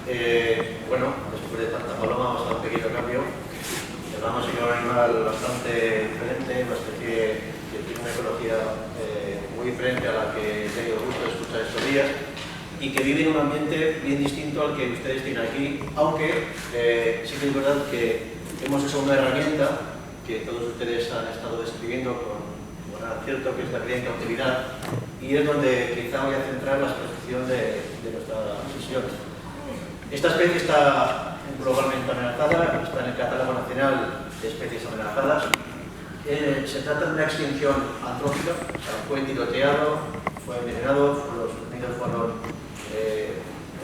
Bueno, después de tanta paloma vamos a dar un pequeño cambio. Vamos a ir a un animal bastante diferente, una especie que tiene una ecología muy diferente a la que he tenido gusto de escuchar estos días y que vive en un ambiente bien distinto al que ustedes tienen aquí, aunque sí que es verdad que hemos usado una herramienta que todos ustedes han estado describiendo con gran acierto, que es la cría en cautividad, y es donde quizá voy a centrar la exposición de nuestra sesión. Esta especie está globalmente amenazada, está en el Catálogo Nacional de Especies Amenazadas. Se trata de una extinción antrópica, o sea, fue tiroteado, fue envenenado, los nidos fueron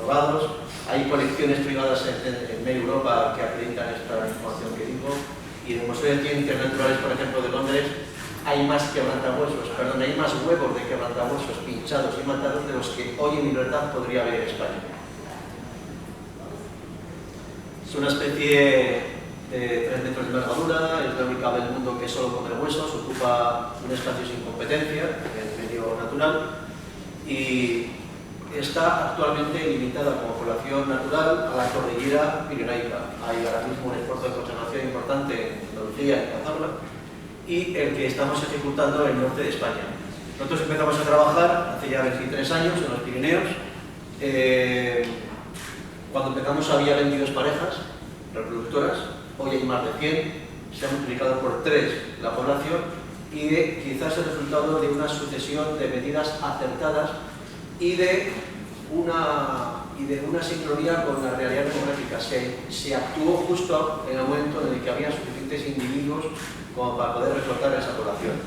robados. Hay colecciones privadas en media Europa que acreditan esta información que digo, y en el Museo de Ciencias Naturales, por ejemplo, de Londres, hay más quebrantahuesos, perdón, hay más huevos de quebrantahuesos pinchados y matados de los que hoy en libertad podría haber en España. Es una especie de 3 metros de envergadura, es la única del mundo que solo come huesos, ocupa un espacio sin competencia en el medio natural y está actualmente limitada como población natural a la cordillera pirenaica. Hay ahora mismo un esfuerzo de conservación importante en Andalucía, en Cazorla, y el que estamos ejecutando en el norte de España. Nosotros empezamos a trabajar hace ya 23 años en los Pirineos. Cuando empezamos había 22 parejas reproductoras, hoy hay más de 100, se ha multiplicado por 3 la población y quizás el resultado de una sucesión de medidas acertadas y de una sincronía con la realidad demográfica. Se actuó justo en el momento en el que había suficientes individuos como para poder reflotar esa población.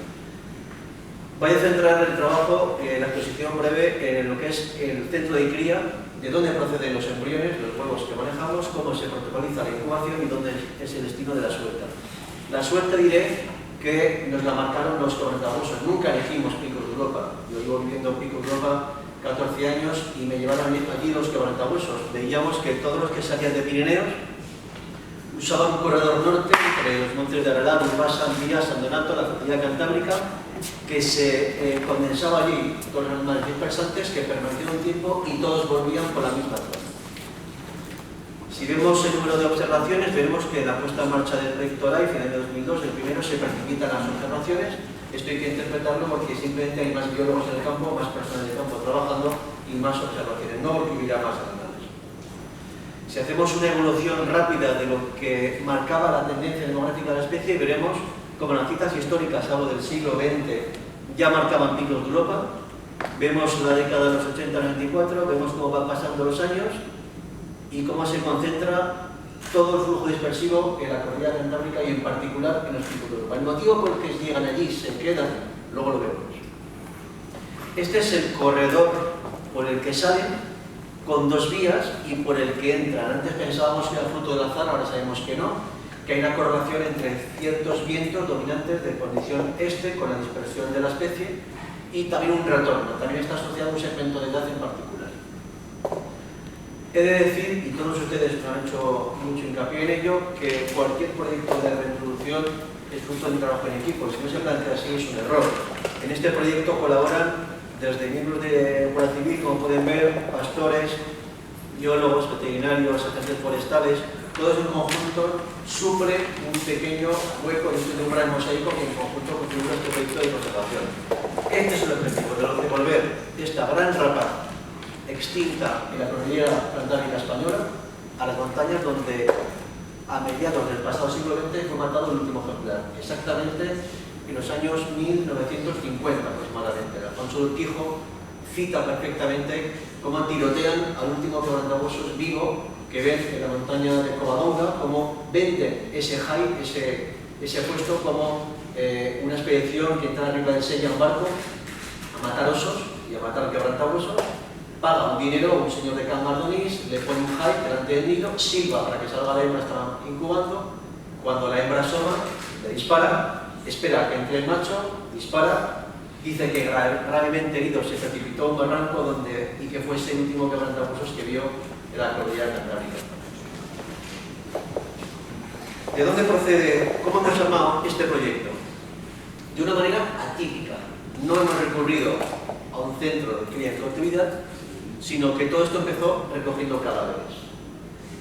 Voy a centrar el trabajo, la exposición breve, en lo que es el centro de cría, de dónde proceden los embriones, los huevos que manejamos, cómo se protocoliza la incubación y dónde es el destino de la suelta. La suelta diré que nos la marcaron los quebrantahuesos. Nunca elegimos Picos de Europa. Yo llevo viviendo Picos de Europa 14 años y me llevaron allí los quebrantahuesos. Veíamos que todos los que salían de Pirineos usaban un corredor norte entre los montes de Aralar, Urbasa, Antilla, San Donato, la Cordillera Cantábrica, que se condensaba allí con los animales dispersantes que permanecían un tiempo y todos volvían por la misma zona. Si vemos el número de observaciones, veremos que la puesta en marcha del proyecto LIFE en el año 2002, el primero, se precipitan las observaciones. Esto hay que interpretarlo porque simplemente hay más biólogos en el campo, más personas en el campo trabajando y más observaciones, no porque hubiera más animales. Si hacemos una evolución rápida de lo que marcaba la tendencia demográfica de la especie, veremos como las citas históricas, algo del siglo XX, ya marcaban Picos de Europa. Vemos la década de los 80-94, vemos cómo van pasando los años y cómo se concentra todo el flujo dispersivo en la cordillera cantábrica y en particular en los Picos de Europa. El motivo por el que llegan allí, se quedan, luego lo vemos. Este es el corredor por el que salen, con 2 vías y por el que entran. Antes pensábamos que era fruto del azar, ahora sabemos que no, que hay una correlación entre ciertos vientos dominantes de condición este con la dispersión de la especie y también un retorno. También está asociado a un segmento de edad en particular. He de decir, y todos ustedes me han hecho mucho hincapié en ello, que cualquier proyecto de reproducción es fruto de un trabajo en equipo. Si no se plantea así es un error. En este proyecto colaboran desde miembros de Guardia Civil, como pueden ver, pastores, biólogos, veterinarios, agentes forestales. Todo en conjunto suple un pequeño hueco dentro de un gran mosaico que en conjunto configura este proyecto de conservación. Este es el objetivo, de devolver esta gran rapa extinta en la cordillera cantábrica española a las montañas donde a mediados del pasado siglo XX fue matado el último ejemplar, exactamente en los años 1950 aproximadamente. Alfonso Urquijo cita perfectamente cómo tirotean al último quebrantahuesos vivo que ven en la montaña de Covadonga, cómo venden ese high, ese puesto como una expedición que entra arriba del Sella en barco a matar osos y a matar quebrantahuesos, paga un dinero a un señor de Can Mardonís, le pone un high delante del nido, silba para que salga la hembra, está incubando, cuando la hembra asoma, le dispara, espera a que entre el macho, dispara, dice que gravemente herido se precipitó a un barranco y que fue ese último quebrantahuesos que vio en la cordillera cantábrica. ¿De dónde procede? ¿Cómo hemos llamado este proyecto? De una manera atípica. No hemos recurrido a un centro de cría en cautividad, sino que todo esto empezó recogiendo cadáveres.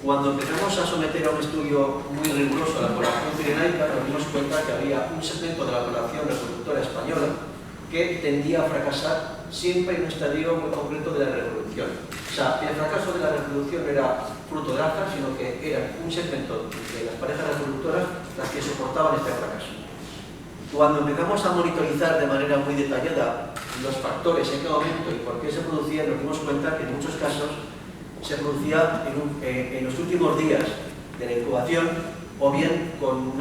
Cuando empezamos a someter a un estudio muy riguroso a la población pirenaica, nos dimos cuenta que había un segmento de la población reproductora española que tendía a fracasar siempre en un estadio muy concreto de la reproducción. O sea, el fracaso de la reproducción no era fruto de azar, sino que era un segmento de las parejas reproductoras las que soportaban este fracaso. Cuando empezamos a monitorizar de manera muy detallada los factores, en qué momento y por qué se producía, nos dimos cuenta que en muchos casos se producía en los últimos días de la incubación o bien con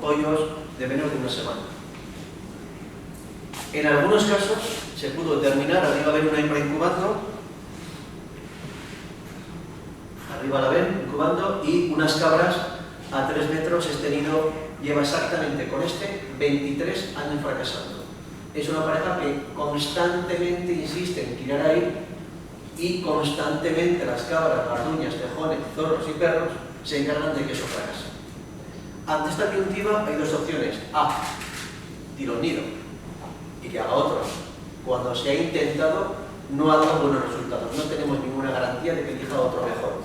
pollos de menos de una semana. En algunos casos se pudo determinar, arriba ven una hembra incubando, arriba la ven incubando, y unas cabras a 3 metros. Este nido lleva exactamente con este 23 años fracasando. Es una pareja que constantemente insiste en tirar ahí y constantemente las cabras, garduñas, tejones, zorros y perros se encargan de que eso fracase. Ante esta disyuntiva hay dos opciones: A, tiro el nido y que haga otro. Cuando se ha intentado no ha dado buenos resultados, no tenemos ninguna garantía de que elija otro mejor.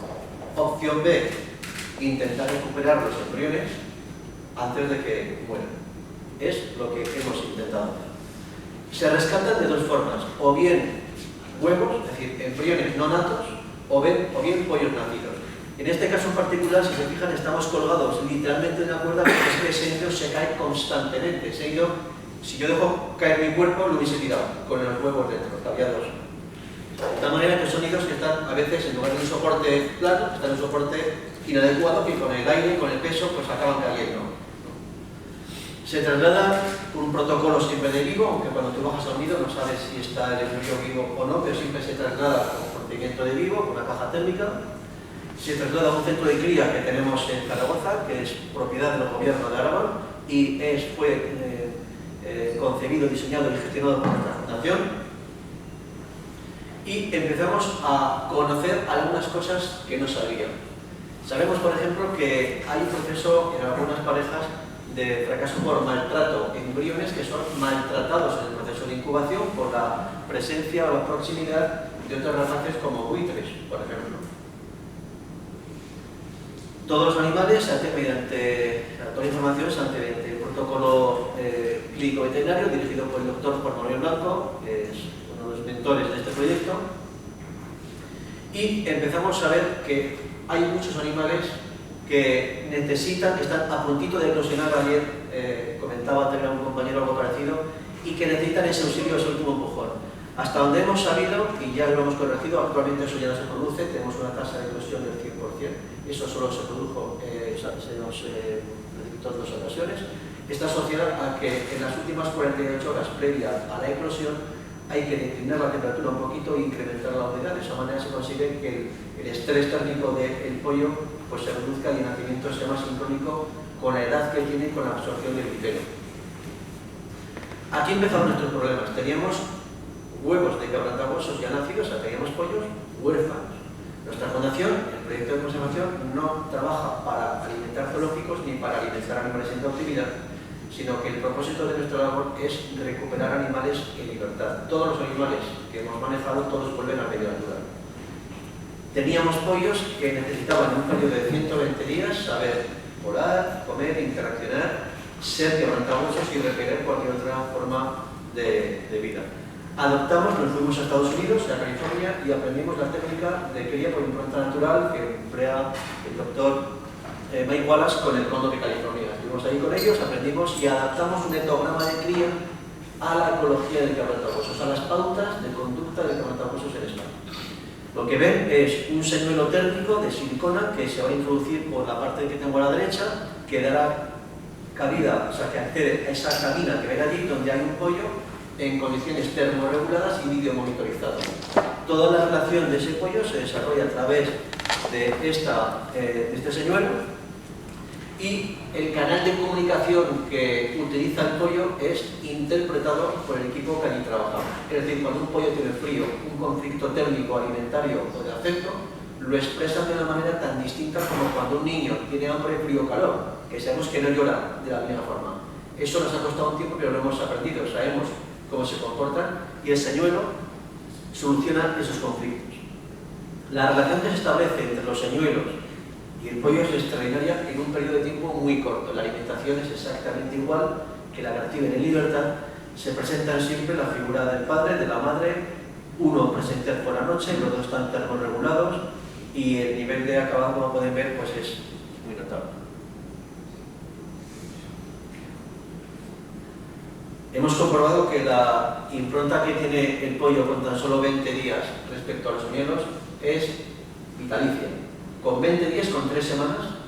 Opción B, intentar recuperar los embriones antes de que mueran. Es lo que hemos intentado hacer. Se rescatan de dos formas: o bien huevos, es decir, embriones no natos, o bien pollos nacidos. En este caso en particular, si se fijan, estamos colgados literalmente en una cuerda, porque es que ese nido se cae constantemente. Ese nido, si yo dejo caer mi cuerpo, lo hubiese tirado con los huevos dentro, que había dos. De tal manera que son nidos que están a veces, en lugar de un soporte plano, están en un soporte inadecuado, que con el aire y con el peso pues acaban cayendo. Se traslada por un protocolo siempre de vivo, aunque cuando tú bajas a un nido no sabes si está el embrión vivo o no, pero siempre se traslada como procedimiento de vivo, con una caja térmica. Se traslada a un centro de cría que tenemos en Zaragoza, que es propiedad del gobierno de Aragón, y fue concebido, diseñado y gestionado por nuestra fundación. Y empezamos a conocer algunas cosas que no sabíamos. Sabemos, por ejemplo, que hay un proceso en algunas parejas de fracaso por maltrato, embriones que son maltratados en el proceso de incubación por la presencia o la proximidad de otras rapaces como buitres, por ejemplo. Todos los animales se hacen mediante, toda la información se hace mediante el protocolo clínico veterinario dirigido por el doctor Juan Manuel Blanco, que es uno de los mentores de este proyecto, y empezamos a ver que hay muchos animales que necesitan, que están a puntito de eclosionar. Ayer comentaba también a un compañero algo parecido, y que necesitan ese auxilio, ese último empujón. Hasta donde hemos sabido, y ya lo hemos corregido, actualmente eso ya no se produce, tenemos una tasa de eclosión del 100%, eso solo se produjo, se nos precipitó en 2 ocasiones. Está asociada a que en las últimas 48 horas previa a la eclosión hay que declinar la temperatura un poquito e incrementar la humedad. De esa manera se consigue que el estrés térmico del pollo pues se reduzca y el nacimiento sea más sincrónico con la edad que tiene y con la absorción del vitelo. Aquí empezaron nuestros problemas. Teníamos huevos de quebrantahuesos ya nacidos, o sea, teníamos pollos huérfanos. Nuestra fundación, el proyecto de conservación, no trabaja para alimentar zoológicos ni para alimentar animales en cautividad, sino que el propósito de nuestra labor es recuperar animales en libertad. Todos los animales que hemos manejado, todos vuelven al medio natural. Teníamos pollos que necesitaban en un periodo de 120 días saber volar, comer, interaccionar, ser quebrantahuesos y requerir cualquier otra forma de vida. Adoptamos, nos fuimos a Estados Unidos, a California, y aprendimos la técnica de cría por impronta natural que emplea el doctor Mike Wallace con el Cóndor de California. Estuvimos ahí con ellos, aprendimos y adaptamos un etograma de cría a la ecología del quebrantahuesos, a las pautas de conducta del quebrantahuesos en España. Lo que ven es un señuelo térmico de silicona que se va a introducir por la parte que tengo a la derecha, que dará cabida, o sea, que accede a esa cabina que ven allí donde hay un pollo en condiciones termorreguladas y videomonitorizado. Toda la relación de ese pollo se desarrolla a través de este señuelo, y el canal de comunicación que utiliza el pollo es interpretado por el equipo que allí trabajamos. Es decir, cuando un pollo tiene frío, un conflicto térmico, alimentario o de afecto, lo expresan de una manera tan distinta como cuando un niño tiene hambre, frío o calor, que sabemos que no llora de la misma forma. Eso nos ha costado un tiempo, pero lo hemos aprendido, sabemos cómo se comportan, y el señuelo soluciona esos conflictos. La relación que se establece entre los señuelos Y el pollo es extraordinaria en un periodo de tiempo muy corto. La alimentación es exactamente igual que la que tienen en libertad. Se presentan siempre la figura del padre, de la madre, uno presente por la noche, los dos están termorregulados y el nivel de acabado, como pueden ver, pues es muy notable. Hemos comprobado que la impronta que tiene el pollo con tan solo 20 días respecto a los señuelos es vitalicia. Con 20 días, con 3 semanas,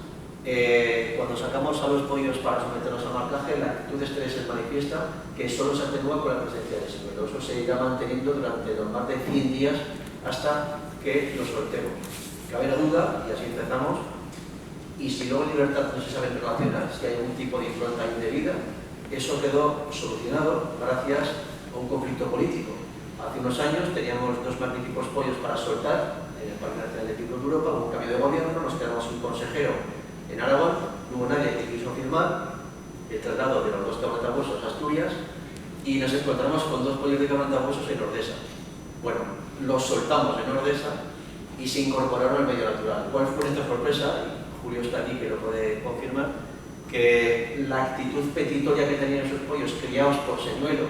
cuando sacamos a los pollos para someterlos a marcaje, la actitud de estrés se manifiesta que solo se atenúa con la presencia de señuelo. Eso se irá manteniendo durante más de 100 días hasta que los soltemos. Cabe la duda, y así empezamos, y si luego en libertad no se sabe relacionar, si hay algún tipo de impronta indebida, eso quedó solucionado gracias a un conflicto político. Hace unos años teníamos 2 magníficos pollos para soltar en el Parque Nacional de Picos de Europa, hubo un cambio de gobierno, nos quedamos un consejero en Aragón, no hubo nadie que quiso firmar el traslado de los 2 quebrantahuesos a Asturias y nos encontramos con 2 pollos de quebrantahuesos en Ordesa. Bueno, los soltamos en Ordesa y se incorporaron al medio natural. ¿Cuál fue nuestra sorpresa? Y Julio está aquí que lo puede confirmar, que la actitud petitoria que tenían esos pollos criados por señuelo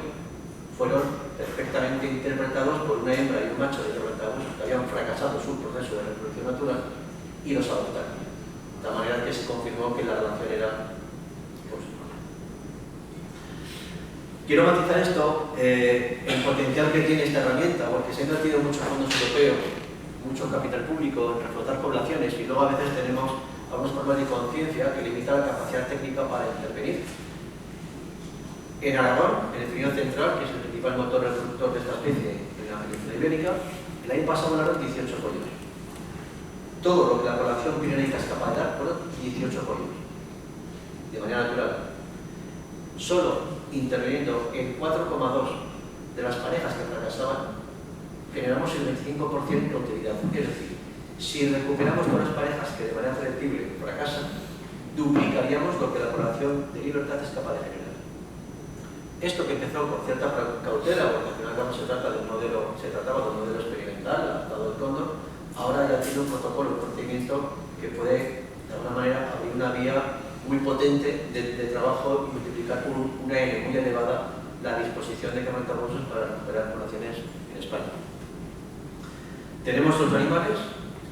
fueron perfectamente interpretados por una hembra y un macho de quebrantahuesos que habían fracasado su proceso de reproducción natural y los adoptaron. De tal manera que se confirmó que la relación era positiva. Quiero matizar esto, el potencial que tiene esta herramienta, porque se han invertido muchos fondos europeos, mucho capital público en reflotar poblaciones y luego a veces tenemos algunos problemas de conciencia que limitan la capacidad técnica para intervenir. En Aragón, en el Pirineo Central, que es el principal motor reproductor de esta especie en la península ibérica, el año pasado ganaron 18 pollos. Todo lo que la población pirenaica es capaz de dar fueron 18 pollos, de manera natural. Solo interviniendo en 4,2 de las parejas que fracasaban, generamos el 25% de utilidad. Es decir, si recuperamos todas las parejas que de manera predictible fracasan, duplicaríamos lo que la población de libertad es capaz de generar. Esto que empezó con cierta cautela, porque al final se trataba de un modelo experimental adaptado al cóndor, ahora ya tiene un protocolo, un procedimiento que puede, de alguna manera, abrir una vía muy potente de trabajo y multiplicar por una N muy elevada la disposición de quebrantahuesos para recuperar poblaciones en España. Tenemos los animales,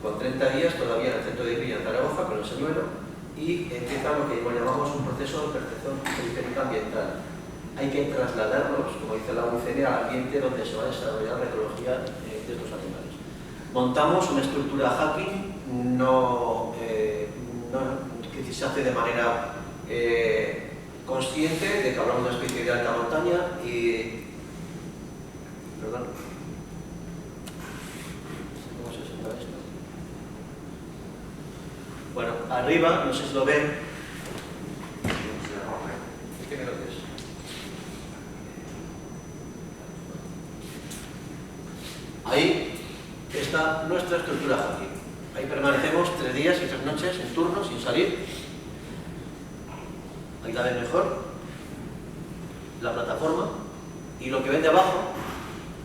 con 30 días todavía en el centro de cría en Zaragoza, con el señuelo, y empieza lo que llamamos un proceso de percepción periférica ambiental. Hay que trasladarlos, como dice la UCN, al ambiente donde se va a desarrollar la ecología de estos animales. Montamos una estructura hacking, que se hace de manera consciente de que hablamos de una especie de alta montaña y... Perdón. ¿Cómo se sienta esto? Bueno, arriba, no sé si lo ven. ¿Qué me lo ves? Ahí está nuestra estructura hacking. Ahí permanecemos 3 días y 3 noches en turno sin salir. Ahí la ven mejor, la plataforma, y lo que ven de abajo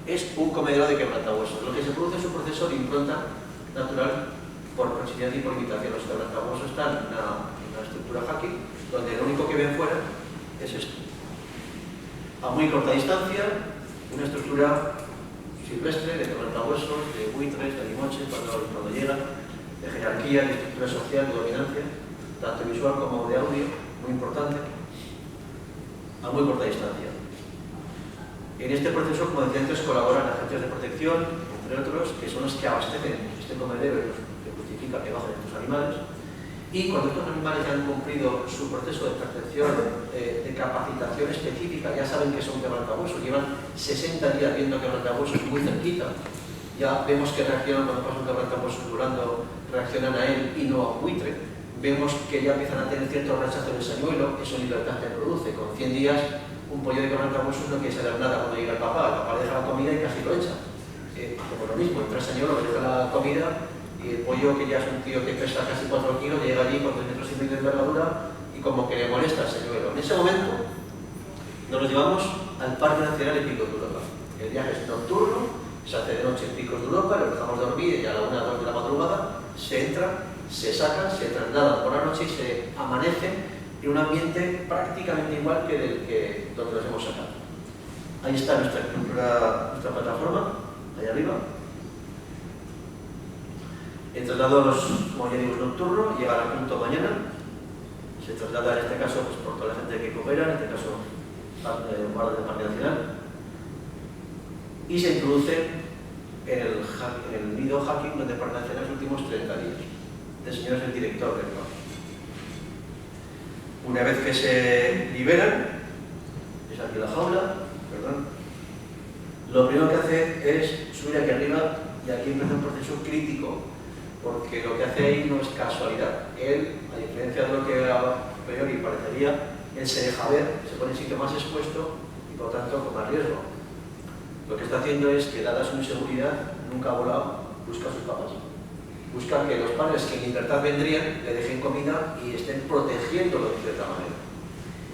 es un comedero de quebrantahuesos. Lo que se produce es un proceso de impronta natural por proximidad y por imitación. Los quebrantahuesos están en una estructura hacking, donde lo único que ven fuera es esto. A muy corta distancia, una estructura silvestre de quebrantahuesos, de buitres, de limoches, cuando llegan, de jerarquía, de estructura social, de dominancia, tanto visual como de audio, muy importante, a muy corta distancia. En este proceso, como decía antes, colaboran agencias de protección, entre otros, que son los que abastecen este comedero y los que justifican que bajen estos animales. Y cuando estos animales han cumplido su proceso de percepción, de capacitación específica, ya saben que son quebrantahuesos, llevan 60 días viendo quebrantahuesos muy cerquita, ya vemos que reaccionan cuando pasa un quebrantahuesos volando, reaccionan a él y no a un buitre. Vemos que ya empiezan a tener cierto rechazo del señuelo, eso en libertad se produce. Con 100 días, un pollo de quebrantahuesos no quiere saber nada cuando llega el papá deja la comida y casi lo echa. Como lo mismo, entra el señuelo, le deja la comida, y el pollo, que ya es un tío que pesa casi 4 kilos, llega allí con 3,5 metros de envergadura y como que le molesta al señuelo. En ese momento nos lo llevamos al Parque Nacional de Picos de Europa. El viaje es nocturno, se hace de noche en Picos de Europa, lo dejamos dormir y a la 1 o 2 de la madrugada se entra se sacan, se trasladan por la noche y se amanecen en un ambiente prácticamente igual que del que donde los hemos sacado. Ahí está nuestra plataforma, ahí arriba. El traslado a los, como ya digo, nocturno, llega al punto mañana, se traslada en este caso pues, por toda la gente que coopera, en este caso guardia del Parque Nacional, y se introduce en el nido hacking donde permanecen los últimos 30 días. Este señor es el director del parque. Una vez que se liberan, es aquí la jaula, perdón, lo primero que hace es subir aquí arriba y aquí empieza un proceso crítico, porque lo que hace ahí no es casualidad. Él, a diferencia de lo que a priori parecería, él se deja ver, se pone en sitio más expuesto y por tanto con más riesgo. Lo que está haciendo es que, dada su inseguridad, nunca ha volado, busca a sus papás. Busca que los padres que en libertad vendrían le dejen comida y estén protegiéndolo de cierta manera.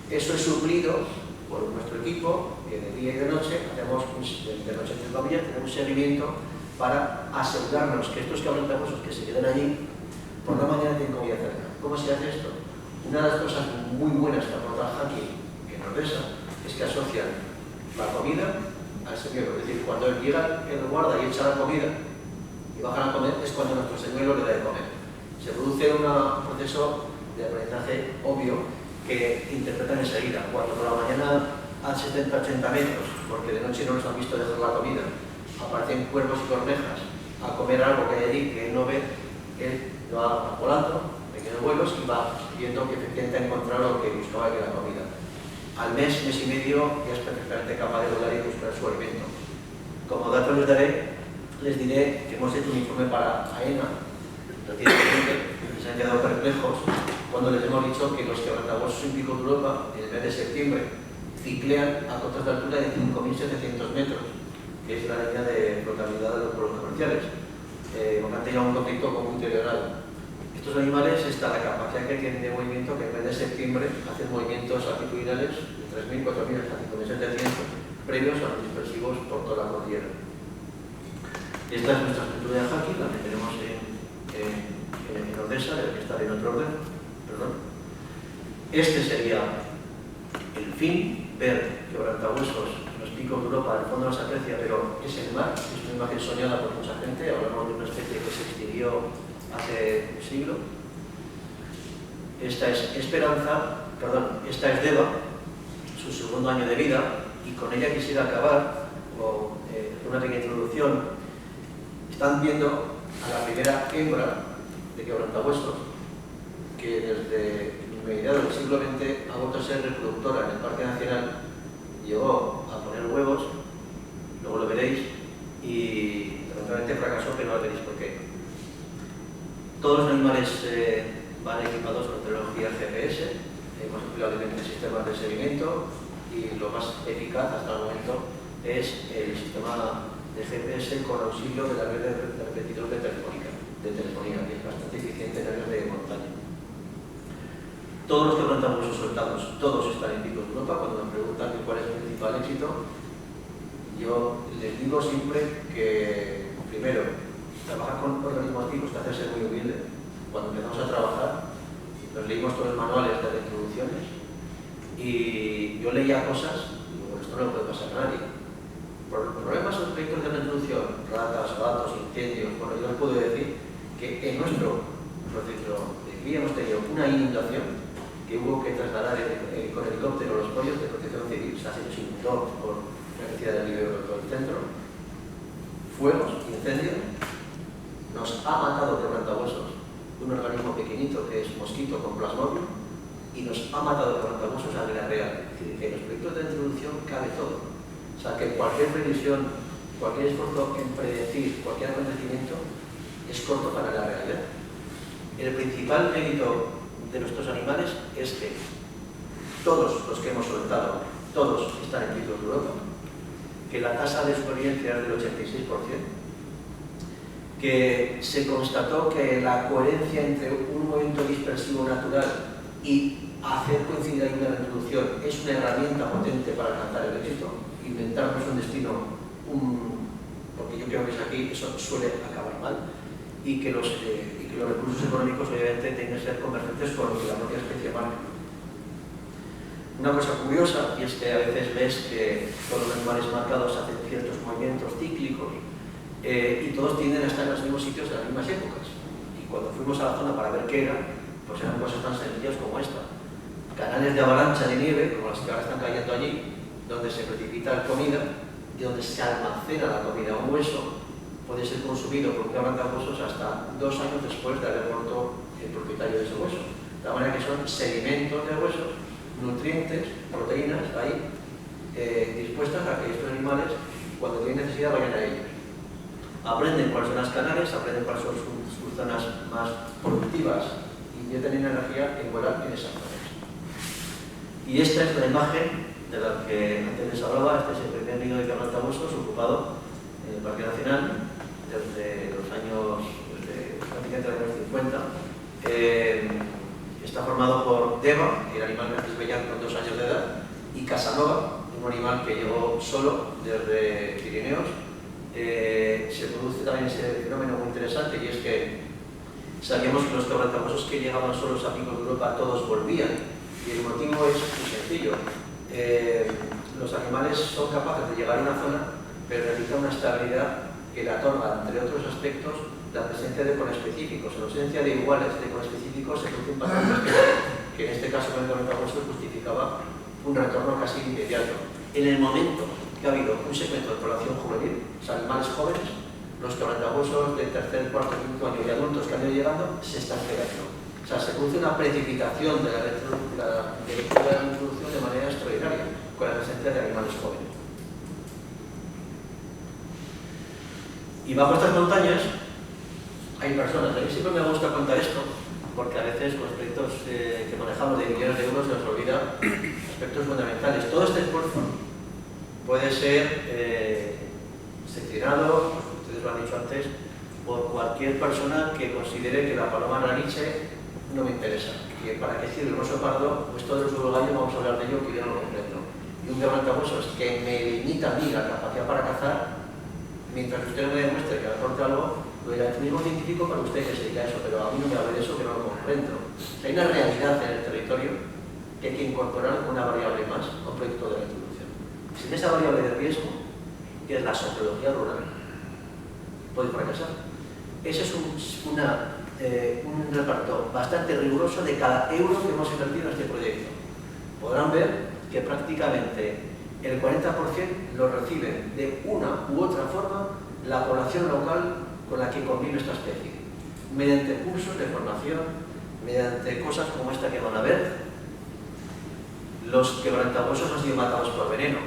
Eso es suplido por nuestro equipo, que de día y de noche hacemos de noche en familia, tenemos un seguimiento para asegurarnos que estos cabrones que se quedan allí por la mañana tienen comida cerca. ¿Cómo se hace esto? Una de las cosas muy buenas que aporta Hacking en Ordesa es que asocian la comida al señuelo. Es decir, cuando llega el guarda y echa la comida y bajan a comer, es cuando nuestro señuelo le da de comer. Se produce un proceso de aprendizaje obvio que interpretan enseguida. Cuando por la mañana a 70-80 metros, porque de noche no nos han visto dejar la comida, aparecen cuervos y cornejas a comer algo que hay allí que él no ve, él va volando, pequeños vuelos y va viendo que efectivamente ha encontrado lo que buscaba, que era la comida. Al mes y medio ya es perfectamente capaz de volar y buscar su alimento. Como dato les diré que hemos hecho un informe para AENA, recientemente, que se han quedado perplejos cuando les hemos dicho que los quebrantahuesos en Pico de Europa, en el mes de septiembre, ciclean a cotas de altura de 5.700 metros, que es la línea de flotabilidad de los vuelos comerciales, porque han tenido un conflicto con un deteriorado. Estos animales, está la capacidad que tienen de movimiento, que en el mes de septiembre hacen movimientos altitudinales de 3.000, 4.000 hasta 5.700 previos a los dispersivos por toda la cordillera. Esta es nuestra estructura de hacking, la que tenemos en Ordesa, la que está en otro orden. Perdón. Este sería el fin, ver quebrantahuesos en los picos de Europa, al fondo no se aprecia, pero es el mar, es una imagen soñada por mucha gente. Hablamos de una especie que se extinguió hace un siglo. Esta es Esperanza, perdón, esta es Deva, su segundo año de vida, y con ella quisiera acabar con una pequeña introducción. Están viendo a la primera hembra de quebrantahuesos que desde mediados del siglo XX ha vuelto a ser reproductora en el Parque Nacional, llegó a poner huevos, luego lo veréis, y lamentablemente fracasó, pero ahora veréis por qué. Todos los animales van equipados con tecnología GPS, hemos empleado diferentes sistemas de seguimiento y lo más eficaz hasta el momento es el sistema de GPS con auxilio de la red de repetidor de telefonía, que es bastante eficiente en áreas de montaña. Todos los quebrantahuesos soltados, todos están en Picos de Europa. Cuando me preguntan cuál es el principal éxito, yo les digo siempre que, primero, trabajar con organismos activos te hace ser muy humilde. Cuando empezamos a trabajar, nos leímos todos los manuales de las introducciones y yo leía cosas y digo, esto no le puede pasar a nadie. Problemas en los proyectos de reintroducción, ratas, gatos, incendios. Bueno, yo les puedo decir que en nuestro proceso de cría hemos tenido una inundación que hubo que trasladar con helicóptero los pollos de protección civil, o sea, se inundó por la necesidad del nivel del centro, fuegos, incendios, nos ha matado quebrantahuesos un organismo pequeñito que es mosquito con plasmodium y nos ha matado quebrantahuesos a vida real. Es decir, que en los proyectos de introducción cabe todo. O sea, que cualquier previsión, cualquier esfuerzo en predecir cualquier acontecimiento es corto para la realidad. El principal mérito de nuestros animales es que todos los que hemos soltado, todos están en Picos de Europa, que la tasa de supervivencia es del 86%, que se constató que la coherencia entre un movimiento dispersivo natural y hacer coincidir ahí una reintroducción es una herramienta potente para alcanzar el éxito. Inventarnos un destino, porque yo creo que es aquí, eso suele acabar mal. y que los recursos económicos obviamente tienen que ser convergentes con lo que la propia especie marca. Una cosa curiosa, y es que a veces ves que todos los animales marcados hacen ciertos movimientos cíclicos y todos tienden a estar en los mismos sitios en las mismas épocas. Y cuando fuimos a la zona para ver qué era, pues eran cosas tan sencillas como esta. Canales de avalancha de nieve, como las que ahora están cayendo allí, donde se precipita la comida y donde se almacena la comida. Un hueso puede ser consumido por un quebrantahuesos hasta 2 años después de haber muerto el propietario de ese hueso. De la manera que son sedimentos de huesos, nutrientes, proteínas, ahí, dispuestas a que estos animales, cuando tienen necesidad, vayan a ellos. Aprenden cuáles son las canales, aprenden cuáles son sus zonas más productivas y ya tienen energía en volar en esas zonas. Y esta es la imagen de la que antes les hablaba. Este es el primer nido de quebrantahuesos ocupado en el Parque Nacional desde los años, prácticamente los años 50. Está formado por Deva, el animal que veían con 2 años de edad, y Casanova, un animal que llegó solo desde Pirineos. Se produce también ese fenómeno muy interesante, y es que sabíamos que los quebrantahuesos que llegaban solos a picos de Europa todos volvían, y el motivo es muy sencillo. Los animales son capaces de llegar a una zona, pero necesitan una estabilidad que le otorga, entre otros aspectos, la presencia de conespecíficos. En ausencia de iguales de conespecíficos se produce un patrón que en este caso con el quebrantahuesos justificaba un retorno casi inmediato. En el momento que ha habido un segmento de población juvenil, o sea, animales jóvenes, los quebrantahuesos de 3er, 4er, 5º año y adultos que han ido llegando se están quedando. O sea, se produce una precipitación de la introducción de manera extraordinaria con la presencia de animales jóvenes. Y bajo estas montañas hay personas. A mí siempre me gusta contar esto, porque a veces con aspectos que manejamos de millones de euros se nos olvida aspectos fundamentales. Todo este esfuerzo puede ser seccionado, ustedes lo han dicho antes, por cualquier persona que considere que la paloma raniche no me interesa. Y para qué sirve el oso pardo, pues todos los uruguayos vamos a hablar de ello, que yo no lo comprendo. Y un quebrantahuesos que me limita a mí la capacidad para cazar, mientras usted no me demuestre que me aporte algo, lo dirá el mismo científico para usted que se diga eso, pero a mí no me hable de eso, que no lo comprendo. Hay una realidad en el territorio que hay que incorporar una variable más a un proyecto de la introducción. Sin esa variable de riesgo, que es la sociología rural, puede fracasar. Ese es un reparto bastante riguroso de cada euro que hemos invertido en este proyecto. Podrán ver que prácticamente el 40% lo recibe de una u otra forma la población local con la que convive esta especie, mediante cursos de formación, mediante cosas como esta que van a ver. Los quebrantahuesos han sido matados por veneno.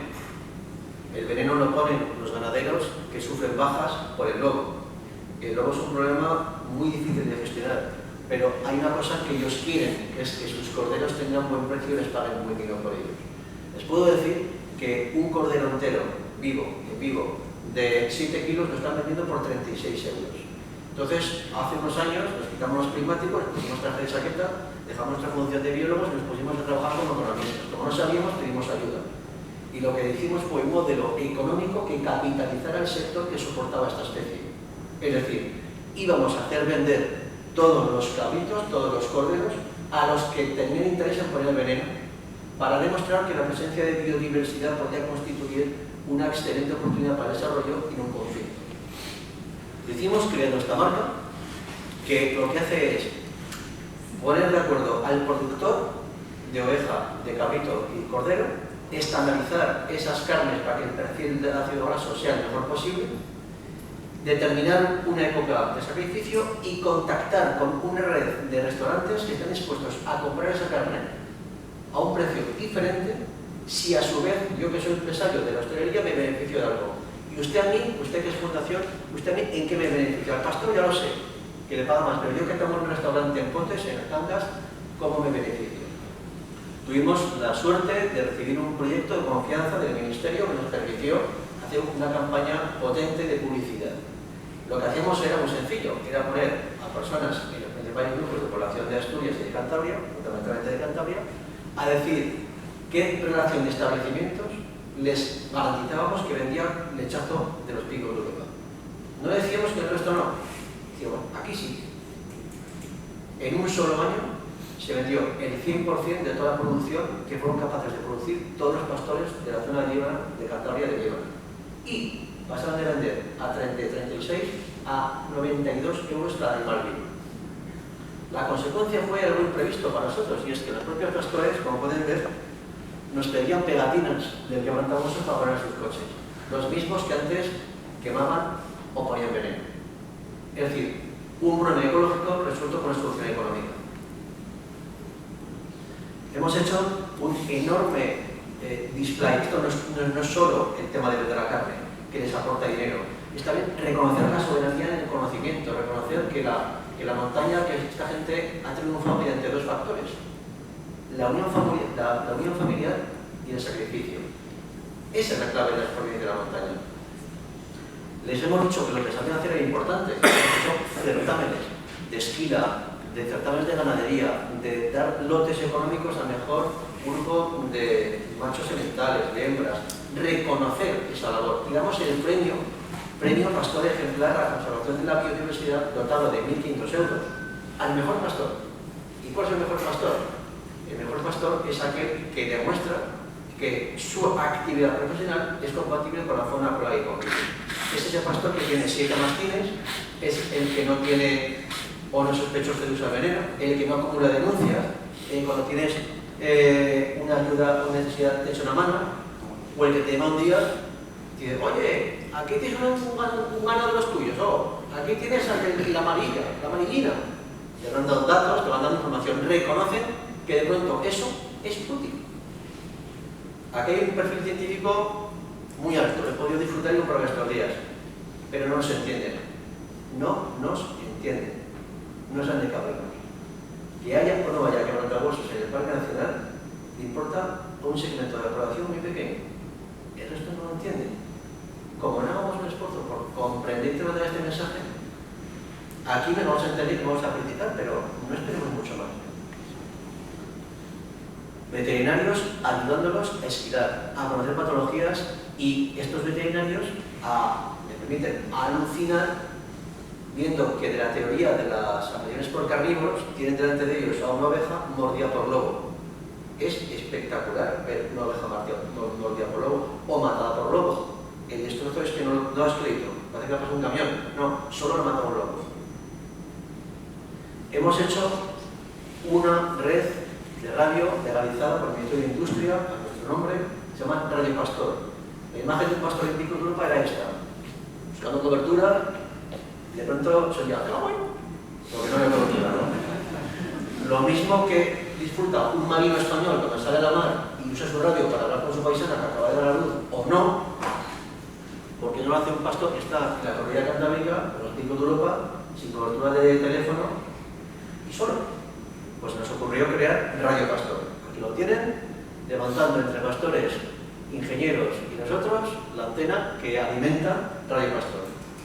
El veneno lo ponen los ganaderos que sufren bajas por el lobo. El lobo es un problema muy difícil de gestionar, pero hay una cosa que ellos quieren, que es que sus corderos tengan buen precio y les paguen un buen dinero por ellos. Les puedo decir que un cordero entero, vivo, de 7 kilos lo están vendiendo por 36 euros. Entonces, hace unos años nos quitamos los prismáticos, nos pusimos traje de chaqueta, dejamos nuestra función de biólogos y nos pusimos a trabajar como economistas. Como no sabíamos, pedimos ayuda. Y lo que hicimos fue un modelo económico que capitalizara el sector que soportaba esta especie. Es decir, íbamos a hacer vender todos los cabritos, todos los corderos, a los que tenían interés en poner veneno, para demostrar que la presencia de biodiversidad podía constituir una excelente oportunidad para el desarrollo y no un conflicto. Lo hicimos creando esta marca, que lo que hace es poner de acuerdo al productor de oveja, de cabrito y cordero, estandarizar esas carnes para que el perfil del ácido graso sea el mejor posible, determinar una época de sacrificio y contactar con una red de restaurantes que están dispuestos a comprar esa carne a un precio diferente, si a su vez yo, que soy empresario de la hostelería, me beneficio de algo. Y usted a mí, usted que es fundación, usted a mí, ¿en qué me beneficia? Al pastor ya lo sé, que le paga más, pero yo que tengo un restaurante en Potes, en Cangas, ¿cómo me beneficio? Tuvimos la suerte de recibir un proyecto de confianza del Ministerio que nos permitió hacer una campaña potente de publicidad. Lo que hacíamos era muy sencillo, era poner a personas en los principales grupos de población de Asturias y de Cantabria, fundamentalmente de Cantabria, a decir qué relación de establecimientos les garantizábamos que vendían lechazo de los picos de Europa. No decíamos que el resto no, Y bueno, aquí sí. En un solo año se vendió el 100% de toda la producción que fueron capaces de producir todos los pastores de la zona de Líbano, de Cantabria de Líbano. Y pasaron de vender a 36 a 92 euros cada animal vivo. La consecuencia fue algo imprevisto para nosotros, y es que los propios pastores, como pueden ver, nos pedían pegatinas del quebrantahuesos para poner en sus coches. Los mismos que antes quemaban o ponían veneno. Es decir, un problema ecológico resuelto con una solución económica. Hemos hecho un enorme display. Esto no es solo el tema de vender la carne, que les aporta dinero. Es también reconocer la soberanía en el conocimiento, reconocer que la montaña, que esta gente ha triunfado mediante dos factores: la unión familiar y el sacrificio. Esa es la clave de la supervivencia de la montaña. Les hemos dicho que lo que sabían hacer era importante. Hemos hecho certámenes de esquila, de certámenes de ganadería, de dar lotes económicos al mejor grupo de machos sementales, de hembras, reconocer esa labor. Digamos el premio pastor ejemplar a la conservación de la biodiversidad, dotado de 1.500 euros, al mejor pastor. ¿Y cuál es el mejor pastor? El mejor pastor es aquel que demuestra que su actividad profesional es compatible con la fauna, flora y convivencia. Es ese pastor que tiene 7 mastines, es el que no tiene o no sospechoso de usar veneno, el que no acumula denuncias, cuando tienes una ayuda o necesidad de hecho una mano, o el que te llama un día y dice: oye, aquí tienes un ganado de los tuyos, o aquí tienes la amarillina. Te van dando datos, te van dando información, reconocen que de pronto eso es útil. Aquí hay un perfil científico muy alto, he podido disfrutar y comprobar estos días, pero no nos entienden. No nos entienden. No saben de qué hablamos. Que haya o no haya quebrantahuesos en el Parque Nacional, le importa un segmento de la población muy pequeño. El resto no lo entiende. Como no hagamos un esfuerzo por comprender este mensaje, aquí nos vamos a entender y vamos a criticar, pero no esperemos mucho más. Veterinarios ayudándolos a esquilar, a conocer patologías, y estos veterinarios le permiten alucinar viendo que de la teoría de las agresiones por carnívoros tienen delante de ellos a una oveja mordida por lobo. Es espectacular ver una oveja mordida por lobo o matada por lobo. El destrozo es que no ha escrito, parece que ha pasado un camión. No, solo lo mata un lobo. Hemos hecho una red de radio legalizada por el Ministerio de Industria, a nuestro nombre, se llama Radio Pastor. La imagen de un pastor en Pico de Europa era esta: buscando cobertura, y de pronto se oía: bueno, porque no había cobertura, ¿no? Lo mismo que disfruta un marino español cuando sale a la mar y usa su radio para hablar con su paisana que acaba de dar a luz, o no, porque no lo hace un pastor que está en la cordillera cantábrica, en los Picos de Europa, sin cobertura de teléfono y solo. Pues nos ocurrió crear Radio Pastor. Aquí lo tienen, levantando entre pastores, ingenieros y nosotros la antena que alimenta Radio Pastor.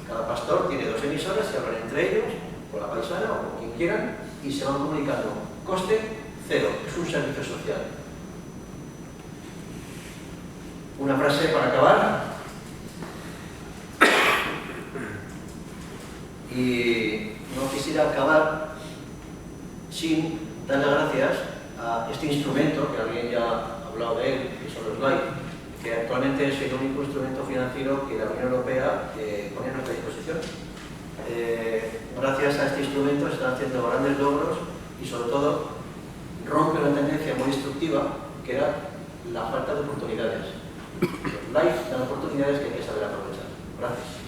Cada pastor tiene 2 emisoras, se hablan entre ellos, con la paisana o con quien quieran, y se van comunicando. Coste cero, es un servicio social. Una frase para acabar. Y no quisiera acabar sin dar las gracias a este instrumento, que alguien ya ha hablado de él, que son los LIFE, que actualmente es el único instrumento financiero que la Unión Europea pone a nuestra disposición. Gracias a este instrumento se están haciendo grandes logros y sobre todo rompe una tendencia muy destructiva que era la falta de oportunidades. Los LIFE dan oportunidades que hay que saber aprovechar. Gracias.